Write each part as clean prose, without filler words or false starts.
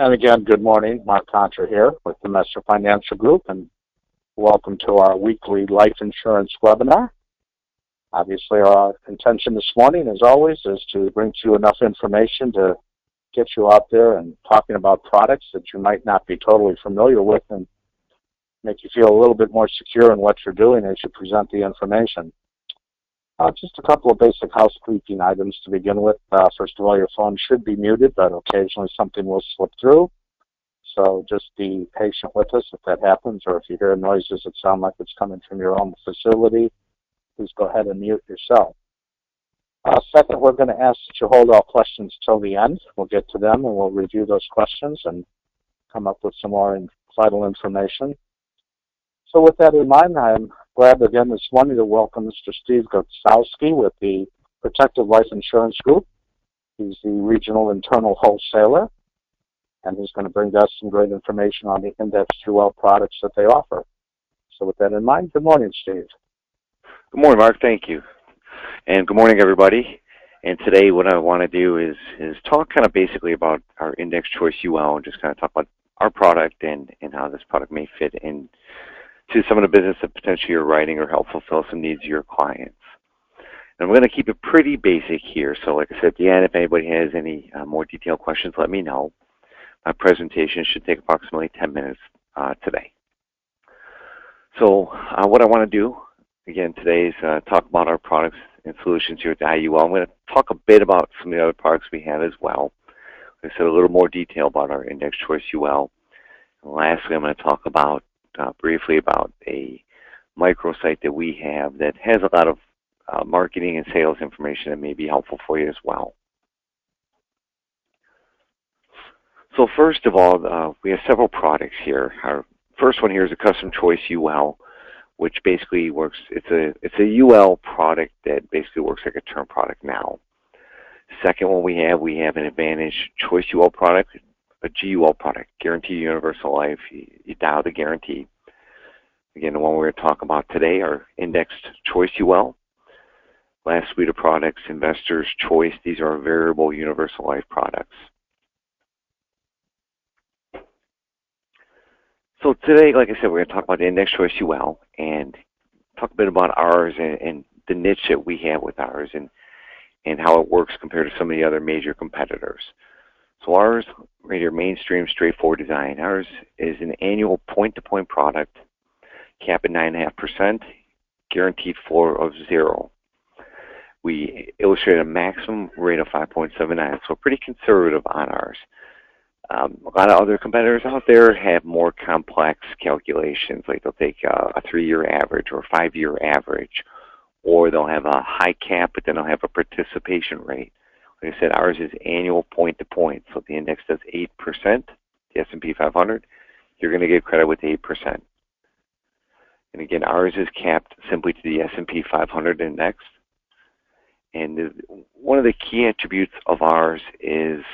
And again, good morning. Mark Contra here with the Messer Financial Group, and welcome to our weekly life insurance webinar. Obviously, our intention this morning, as always, is to bring to you enough information to get you out there and talking about products that you might not be totally familiar with and make you feel a little bit more secure in what you're doing as you present the information. Just a couple of basic housekeeping items to begin with. First of all, your phone should be muted, but occasionally something will slip through. So just be patient with us if that happens, or if you hear noises that sound like it's coming from your own facility, please go ahead and mute yourself. Second, we're going to ask that you hold all questions till the end. We'll get to them and we'll review those questions and come up with some more vital information. So with that in mind, I'm glad again this morning to welcome Mr. Steve Gosowski with the Protective Life Insurance Group. He's the regional internal wholesaler, and he's going to bring us some great information on the indexed UL products that they offer. So with that in mind, good morning, Steve. Good morning, Mark. Thank you. And good morning, everybody. And today what I want to do is talk kind of basically about our Index Choice UL and just kind of talk about our product and how this product may fit in to some of the business that potentially you're writing or help fulfill some needs of your clients. And I'm going to keep it pretty basic here. So like I said at the end, if anybody has any more detailed questions, let me know. My presentation should take approximately 10 minutes today. So what I want to do, again, today is talk about our products and solutions here at the IUL. I'm going to talk a bit about some of the other products we have as well. Like I said, a little more detail about our Index Choice UL. And lastly, I'm going to talk about briefly about a microsite that we have that has a lot of marketing and sales information that may be helpful for you as well. So first of all, we have several products here. Our first one here is a Custom Choice UL, which basically works, it's a UL product that basically works like a term product now. Second one we have an Advantage Choice UL product, a GUL product, Guaranteed Universal Life. You dial the guarantee. Again, the one we're going to talk about today are Indexed Choice UL. Last suite of products, Investor's Choice. These are variable universal life products. So today, like I said, we're going to talk about the Index Choice UL and talk a bit about ours and the niche that we have with ours and how it works compared to some of the other major competitors. So ours, right here, mainstream, straightforward design. Ours is an annual point-to-point product, cap at 9.5%, guaranteed floor of 0. We illustrate a maximum rate of 5.79, so pretty conservative on ours. A lot of other competitors out there have more complex calculations, like they'll take a 3-year average or a 5-year average, or they'll have a high cap, but then they'll have a participation rate. Like I said, ours is annual point-to-point, so if the index does 8%, the S&P 500, you're going to get credit with 8%. And again, ours is capped simply to the S&P 500 index. And one of the key attributes of ours is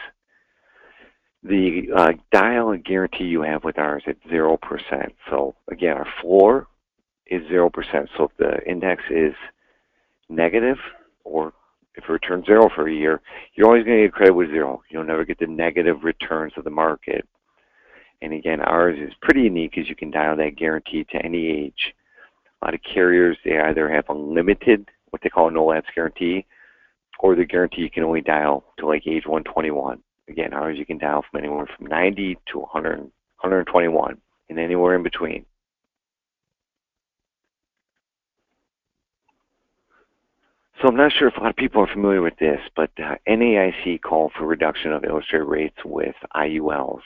the dial and guarantee you have with ours at 0%. So again, our floor is 0%. So if the index is negative, or if it returns 0 for a year, you're always going to get credit with 0. You'll never get the negative returns of the market. And again, ours is pretty unique as you can dial that guarantee to any age. A lot of carriers, they either have unlimited, what they call a no-lapse guarantee, or the guarantee you can only dial to like age 121. Again, ours you can dial from anywhere from 90 to 100, 121, and anywhere in between. So I'm not sure if a lot of people are familiar with this, but NAIC called for reduction of illustrated rates with IULs.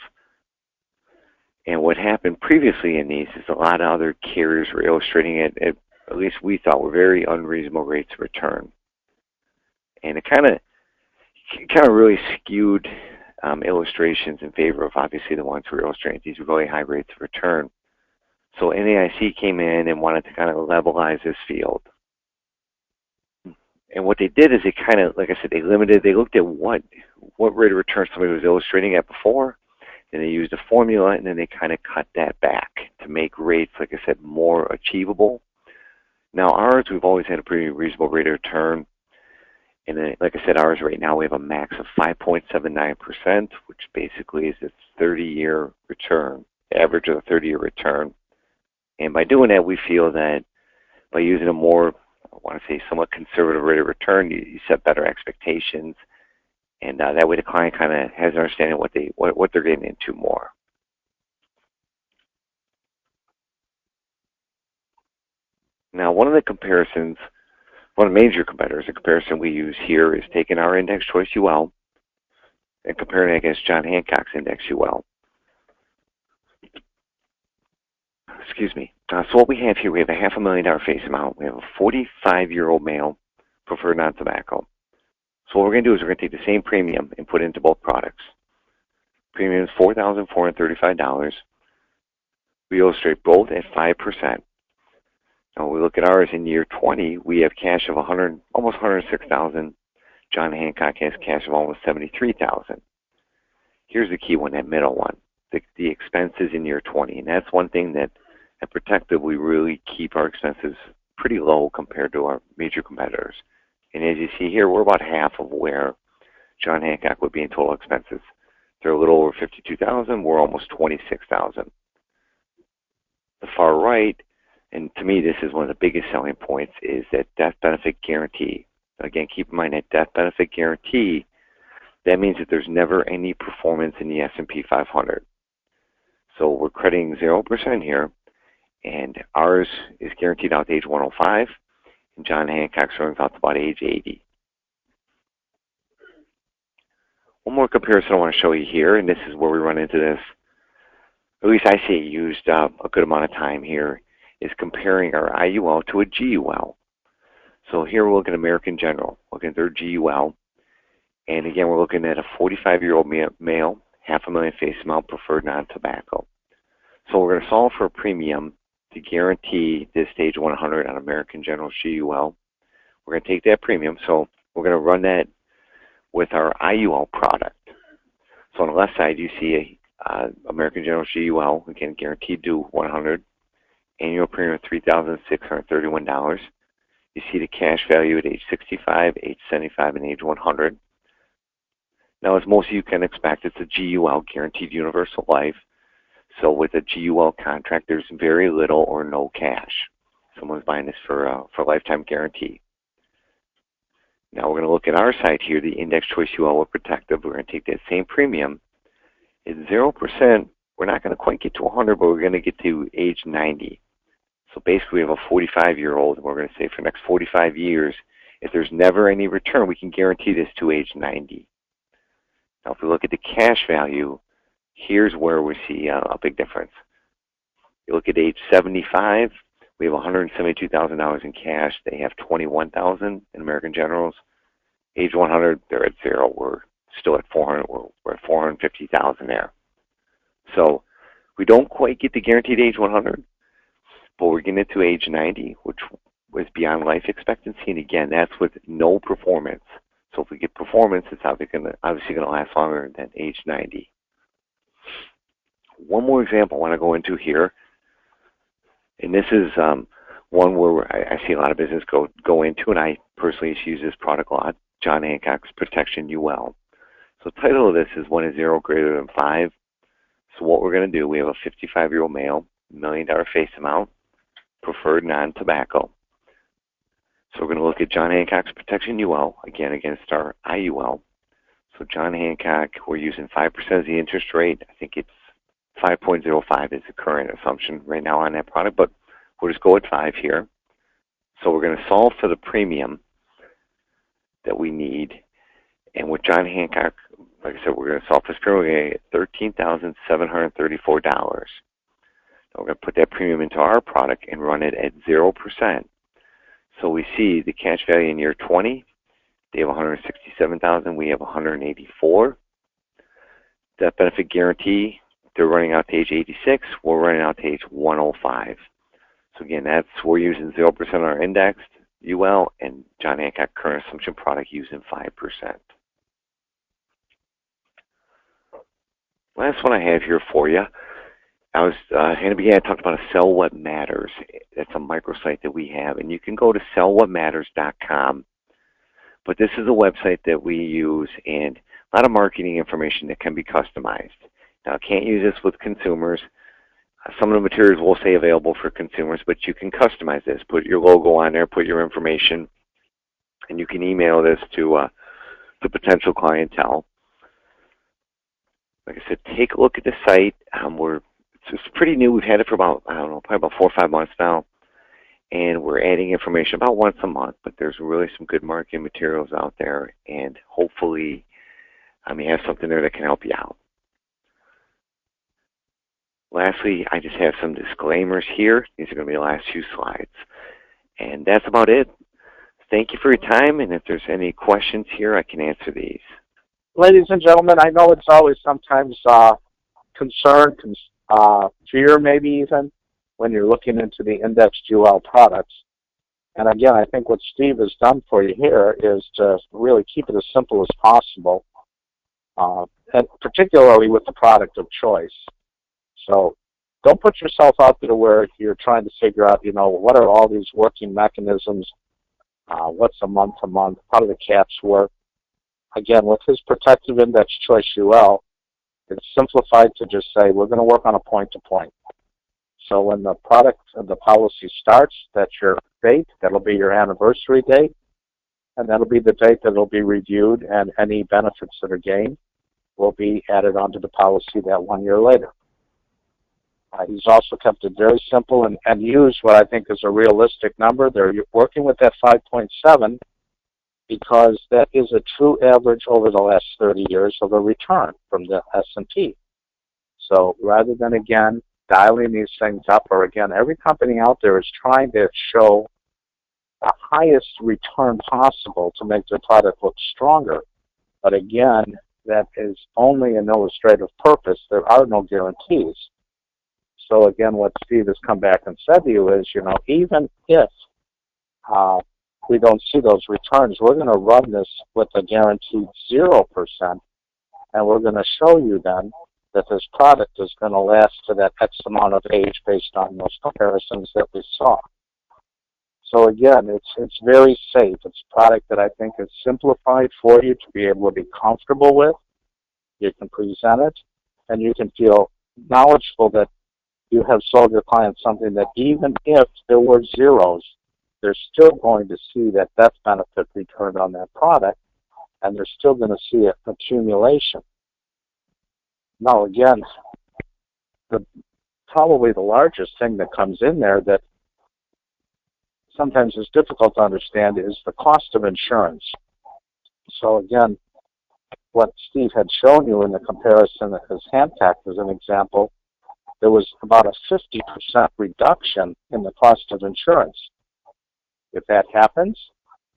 And what happened previously in these is a lot of other carriers were illustrating it at least we thought were very unreasonable rates of return. And it kind of really skewed illustrations in favor of obviously the ones who were illustrating these really high rates of return. So NAIC came in and wanted to kind of levelize this field. And what they did is they kind of, like I said, they looked at what rate of return somebody was illustrating at before, and they used a formula, and then they kind of cut that back to make rates, like I said, more achievable. Now ours, we've always had a pretty reasonable rate of return, And then, like I said, ours right now, we have a max of 5.79%, which basically is its 30-year return, average of the 30-year return. And by doing that, we feel that by using a more, I want to say, somewhat conservative rate of return, you set better expectations, and that way the client kind of has an understanding of what they're getting into more. Now, one of the comparisons, one of the major competitors, the comparison we use here is taking our Index Choice UL and comparing it against John Hancock's Index UL. Excuse me. So what we have here, we have a $500,000 face amount. We have a 45-year-old male, preferred non-tobacco. So what we're going to do is we're going to take the same premium and put it into both products. Premium is $4,435. We illustrate both at 5%. Now when we look at ours in year 20, we have cash of almost $106,000. John Hancock has cash of almost $73,000. Here's the key one, that middle one, the expenses in year 20. And that's one thing that at Protective we really keep our expenses pretty low compared to our major competitors. And as you see here, we're about half of where John Hancock would be in total expenses. They're a little over $52,000. We're almost $26,000. The far right, and to me this is one of the biggest selling points, is that death benefit guarantee. Again, keep in mind that death benefit guarantee, that means that there's never any performance in the S&P 500. So we're crediting 0% here, and ours is guaranteed out to age 105, and John Hancock's runs out to about age 80. One more comparison I want to show you here, and this is where we run into this, at least I see it used a good amount of time here, is comparing our IUL to a GUL. So here we're looking at American General, looking at their GUL. And again, we're looking at a 45-year-old male, $500,000 face amount, preferred non-tobacco. So we're going to solve for a premium to guarantee this stage 100 on American General GUL. We're going to take that premium, so we're going to run that with our IUL product. So on the left side, you see American General GUL, again, guaranteed to 100, annual premium of $3,631. You see the cash value at age 65, age 75, and age 100. Now, as most of you can expect, it's a GUL, Guaranteed Universal Life. So with a GUL contract, there's very little or no cash. Someone's buying this for lifetime guarantee. Now we're going to look at our side here, the Index Choice UL with Protective. We're going to take that same premium. At 0%, we're not going to quite get to 100, but we're going to get to age 90. So basically we have a 45-year-old, and we're going to say for the next 45 years, if there's never any return, we can guarantee this to age 90. Now if we look at the cash value, here's where we see a big difference. You look at age 75, we have $172,000 in cash. They have $21,000 in American Generals. Age 100, they're at 0. We're still at 400. We're at $450,000 there. So we don't quite get the guaranteed age 100, but we're getting it to age 90, which was beyond life expectancy. And again, that's with no performance. So if we get performance, it's obviously going to last longer than age 90. One more example I want to go into here, and this is one where I see a lot of business go into, and I personally use this product a lot, John Hancock's Protection UL. So the title of this is When is 0 greater than 5? So what we're going to do, we have a 55-year-old male, $1 million face amount, preferred non-tobacco. So we're going to look at John Hancock's Protection UL, again against our IUL. So John Hancock, we're using 5% as the interest rate. I think it's 5.05 is the current assumption right now on that product, but we'll just go with 5 here. So we're going to solve for the premium that we need. And with John Hancock, like I said, we're going to solve for this premium. We're going to get $13,734. Now we're going to put that premium into our product and run it at 0%. So we see the cash value in year 20, they have $167,000. We have $184,000. Death benefit guarantee, they're running out to age 86. We're running out to age 105. So again, we're using 0% on our indexed UL, and John Hancock current assumption product using 5%. Last one I have here for you. I was in the beginning, I talked about a Sell What Matters. That's a microsite that we have, and you can go to sellwhatmatters.com. But this is a website that we use, and a lot of marketing information that can be customized. Now, I can't use this with consumers. Some of the materials will say available for consumers, but you can customize this. Put your logo on there, put your information, and you can email this to potential clientele. Like I said, take a look at the site. It's pretty new. We've had it for about, I don't know, probably about 4 or 5 months now. And we're adding information about once a month, but there's really some good marketing materials out there, and hopefully you have something there that can help you out. Lastly, I just have some disclaimers here. These are going to be the last few slides. And that's about it. Thank you for your time, and if there's any questions here, I can answer these. Ladies and gentlemen, I know it's always sometimes concern, fear maybe even, when you're looking into the indexed UL products. And again, I think what Steve has done for you here is to really keep it as simple as possible, and particularly with the product of choice. So don't put yourself out there where you're trying to figure out, what are all these working mechanisms, what's a month-to-month, how do the caps work. Again, with his Protective Index Choice UL, it's simplified to just say we're going to work on a point-to-point. So when the product of the policy starts, that's your date, that'll be your anniversary date, and that'll be the date that it'll be reviewed, and any benefits that are gained will be added onto the policy that 1 year later. He's also kept it very simple and used what I think is a realistic number. They're working with that 5.7 because that is a true average over the last 30 years of a return from the S&P. So rather than, again, dialing these things up, or again, every company out there is trying to show the highest return possible to make their product look stronger. But again, that is only an illustrative purpose. There are no guarantees. So again, what Steve has come back and said to you is, even if we don't see those returns, we're going to run this with a guaranteed 0%, and we're going to show you then that this product is going to last to that X amount of age based on those comparisons that we saw. So again, it's very safe. It's a product that I think is simplified for you to be able to be comfortable with. You can present it, and you can feel knowledgeable that you have sold your client something that even if there were zeros, they're still going to see that death benefit returned on that product, and they're still going to see an accumulation. Now, again, probably the largest thing that comes in there that sometimes is difficult to understand is the cost of insurance. So again, what Steve had shown you in the comparison of his hand pack as an example, there was about a 50% reduction in the cost of insurance. If that happens,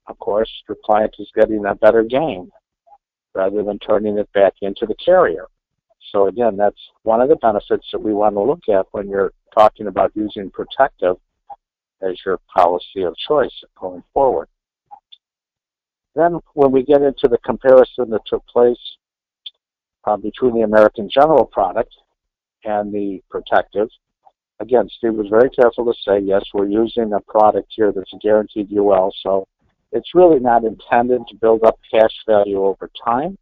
of course, your client is getting a better gain rather than turning it back into the carrier. So again, that's one of the benefits that we want to look at when you're talking about using Protective as your policy of choice going forward. Then when we get into the comparison that took place between the American General product and the Protective, again, Steve was very careful to say, yes, we're using a product here that's a guaranteed UL, so it's really not intended to build up cash value over time.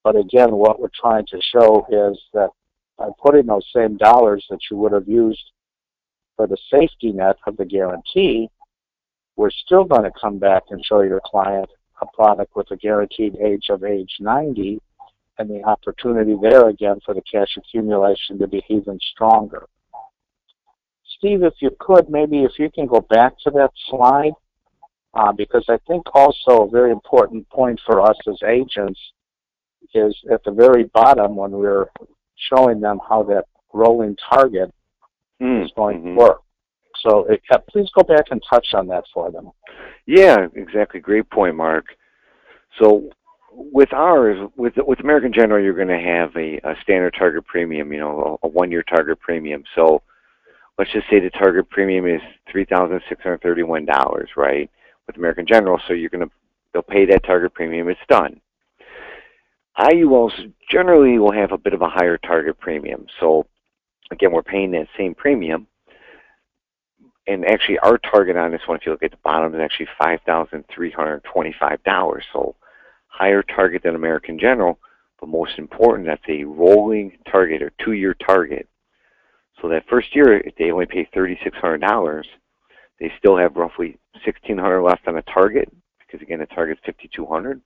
But again, what we're trying to show is that by putting those same dollars that you would have used for the safety net of the guarantee, we're still going to come back and show your client a product with a guaranteed age of age 90, and the opportunity there again for the cash accumulation to be even stronger. Steve, if you could, maybe if you can go back to that slide, because I think also a very important point for us as agents is at the very bottom when we're showing them how that rolling target is going to work. So please go back and touch on that for them. Yeah, exactly. Great point, Mark. So with ours, with American General, you're going to have a standard target premium, a 1 year target premium. So let's just say the target premium is $3,631, right? With American General, so they'll pay that target premium. It's done. IULs generally will have a bit of a higher target premium. So again, we're paying that same premium, and actually our target on this one, if you look at the bottom, is actually $5,325. So higher target than American General, but most important, that's a rolling target or 2-year target. So that first year, if they only pay $3,600, they still have roughly $1,600 left on a target, because again, the target's $5,200.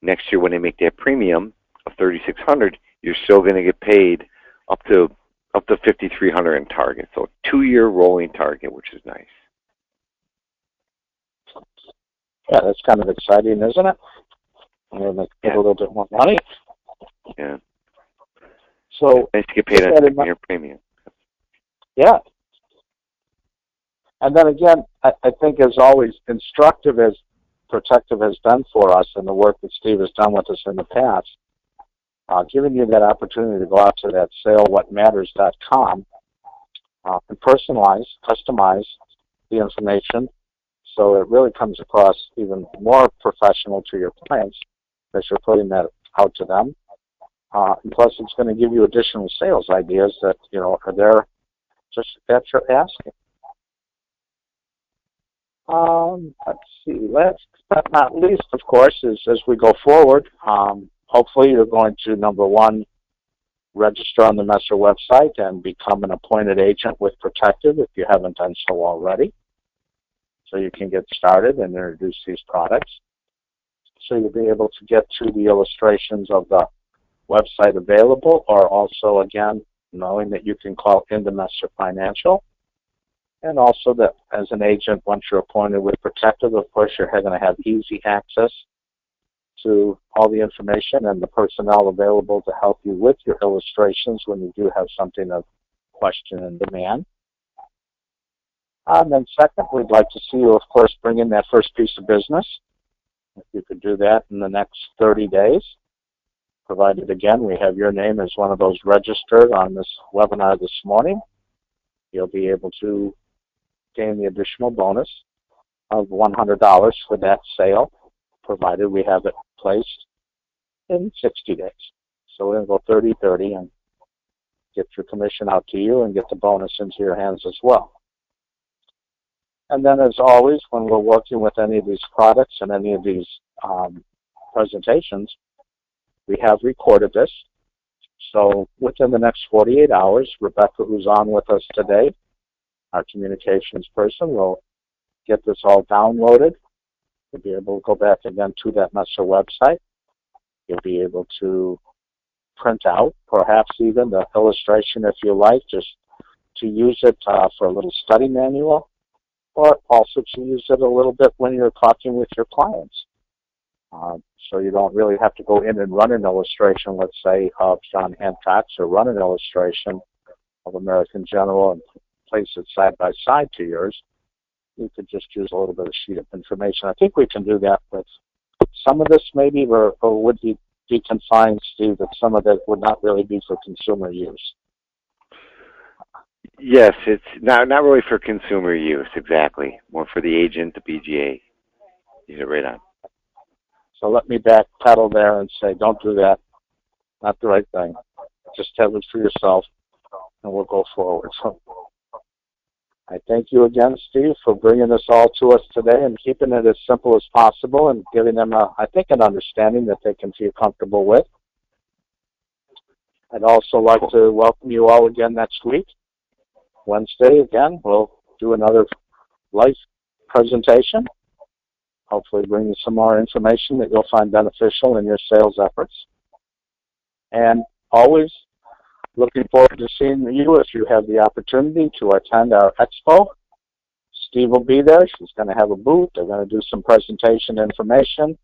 Next year, when they make that premium of $3,600, you're still going to get paid up to $5,300 in target. So 2-year rolling target, which is nice. Yeah, that's kind of exciting, isn't it? We're going to get a little bit more money. Yeah. So nice to get paid on your premium. Yeah. And then again, I think as always, instructive as Protective has done for us and the work that Steve has done with us in the past, giving you that opportunity to go out to that salewhatmatters.com and personalize, customize the information so it really comes across even more professional to your clients as you're putting that out to them. And plus, it's going to give you additional sales ideas that, are there just that you're asking. Let's see. Last but not least, of course, is as we go forward, hopefully you're going to, number one, register on the Messer website and become an appointed agent with Protective if you haven't done so already. So you can get started and introduce these products. So you'll be able to get to the illustrations of the website available, or also, again, knowing that you can call into Messer Financial. And also that as an agent, once you're appointed with Protective, of course, you're going to have easy access to all the information and the personnel available to help you with your illustrations when you do have something of question and demand. And then second, we'd like to see you, of course, bring in that first piece of business. If you could do that in the next 30 days, provided, again, we have your name as one of those registered on this webinar this morning, you'll be able to gain the additional bonus of $100 for that sale, provided we have it placed in 60 days. So we're going to go 30-30 and get your commission out to you and get the bonus into your hands as well. And then, as always, when we're working with any of these products and any of these presentations, we have recorded this. So within the next 48 hours, Rebecca, who's on with us today, our communications person, will get this all downloaded. You'll be able to go back again to that Messer website. You'll be able to print out, perhaps even the illustration if you like, just to use it for a little study manual, or also to use it a little bit when you're talking with your clients. So you don't really have to go in and run an illustration, let's say, of John Hancock's, or run an illustration of American General and place it side by side to yours. You could just use a little bit of sheet of information. I think we can do that with some of this maybe, or would be confined, Steve, that some of it would not really be for consumer use. Yes, it's not really for consumer use, exactly. More for the agent, the BGA. You hit it right on. So let me backpedal there and say, don't do that. Not the right thing. Just have it for yourself, and we'll go forward. So I thank you again, Steve, for bringing this all to us today and keeping it as simple as possible and giving them, I think, an understanding that they can feel comfortable with. I'd also like to welcome you all again next week. Wednesday, again, we'll do another live presentation. Hopefully bring you some more information that you'll find beneficial in your sales efforts. And always looking forward to seeing you if you have the opportunity to attend our expo. Steve will be there. She's going to have a booth. They're going to do some presentation information.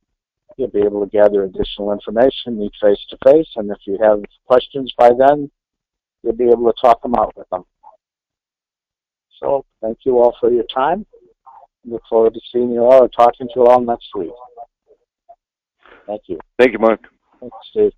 You'll be able to gather additional information, meet face-to-face, and if you have questions by then, you'll be able to talk them out with them. So thank you all for your time. Look forward to seeing you all or talking to you all next week. Thank you. Thank you, Mark. Thanks, Steve.